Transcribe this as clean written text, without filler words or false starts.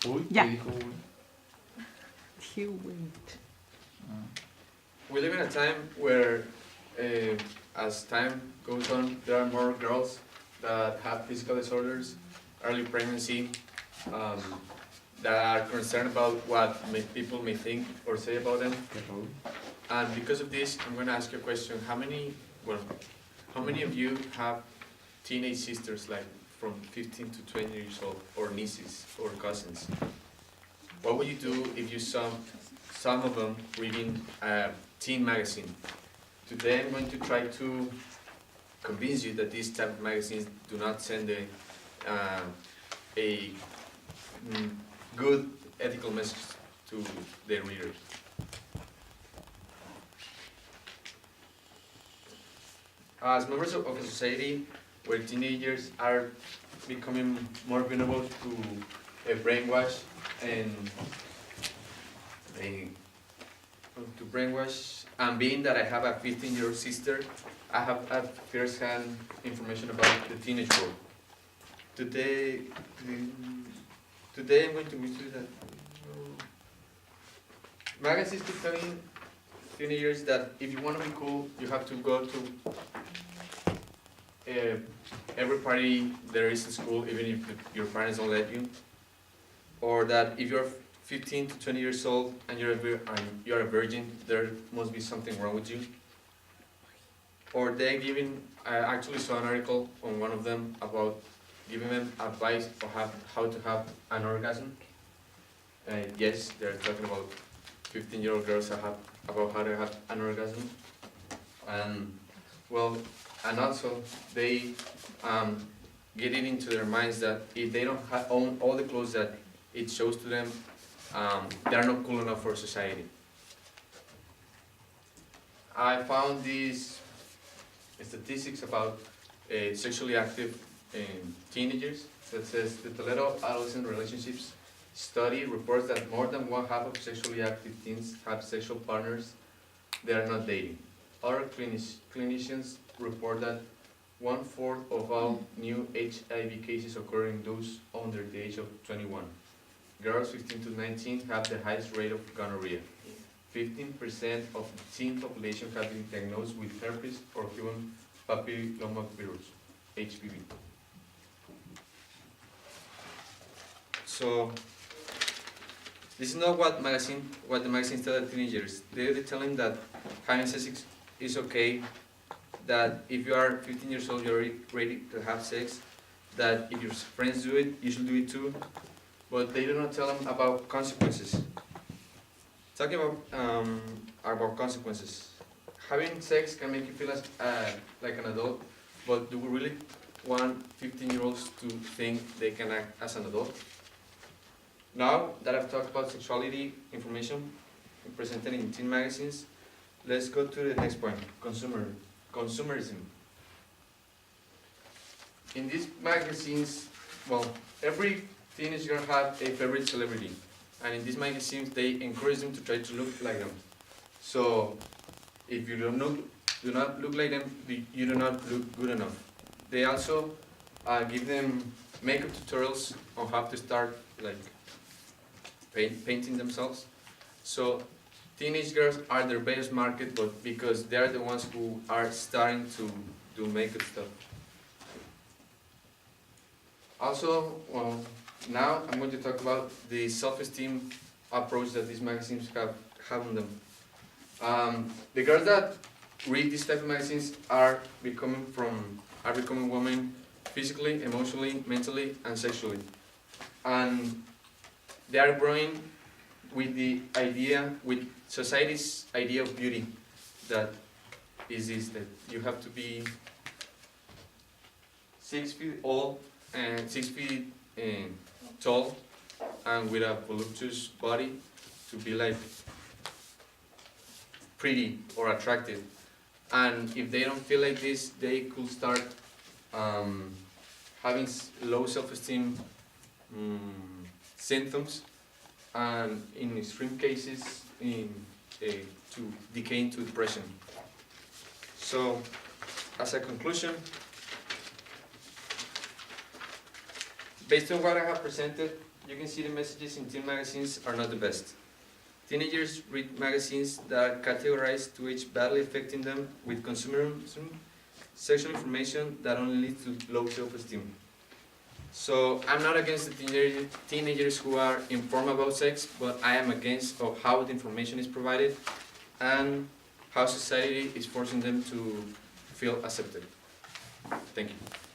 Uy, Ya. ¿qué dijo uy? We live in a time where, as time goes on, there are more girls that have physical disorders, early pregnancy, um, that are concerned about what people may think or say about them. ¿Qué rollo? And because of this, I'm going to ask you a question. How many of you have teenage sisters, like from 15 to 20 years old, or nieces or cousins? What would you do if you saw some of them reading a teen magazine? Today I'm going to try to convince you that these type of magazines do not send a good ethical message to their readers. As members of a society where teenagers are becoming more vulnerable to a brainwash and being that I have a 15-year-old sister, I have had first-hand information about the teenage world. Today I'm going to wish you that magazines keep telling teenagers that if you want to be cool, you have to go to every party there is in school, even if your parents don't let you. Or that if you're 15 to 20 years old and you're a virgin, there must be something wrong with you. Or I actually saw an article on one of them about giving them advice on how to have an orgasm. Yes, they're talking about 15-year-old girls about how to have an orgasm. And also they get it into their minds that if they don't own all the clothes that it shows to them, they're not cool enough for society. I found these statistics about sexually active teenagers that says the Toledo Adolescent Relationships Study reports that more than one half of sexually active teens have sexual partners they are not dating. Other clinicians report that 1/4 of all new HIV cases occur in those under the age of 21. Girls 15 to 19 have the highest rate of gonorrhea. 15% of the teen population have been diagnosed with herpes or human papillomavirus, HPV. So, this is not what the magazines tell the teenagers. They're telling that having sex is okay, that if you are 15 years old, you're ready to have sex, that if your friends do it, you should do it too, but they do not tell them about consequences. Talking about consequences. Having sex can make you feel like an adult, but do we really want 15-year-olds to think they can act as an adult? Now that I've talked about sexuality information presented in teen magazines, let's go to the next point, consumerism. In these magazines, every teenage girl have a favorite celebrity, and in these magazines they encourage them to try to look like them. So if you do not look like them, you do not look good enough. They also give them makeup tutorials on how to start painting themselves. So teenage girls are their biggest market, but because they are the ones who are starting to do makeup stuff. Also, now I'm going to talk about the self-esteem approach that these magazines have on them. The girls that read these type of magazines are becoming women physically, emotionally, mentally, and sexually. And they are growing with with society's idea of beauty, that you have to be 6 feet tall and 6 feet tall and with a voluptuous body to be pretty or attractive. And if they don't feel like this, they could start having low self-esteem symptoms, and in extreme cases to decay into depression. So, as a conclusion, based on what I have presented, you can see the messages in teen magazines are not the best. Teenagers read magazines that are categorized to age badly affecting them with consumerism, sexual information that only leads to low self-esteem. So I'm not against the teenagers who are informed about sex, but I am against of how the information is provided and how society is forcing them to feel accepted. Thank you.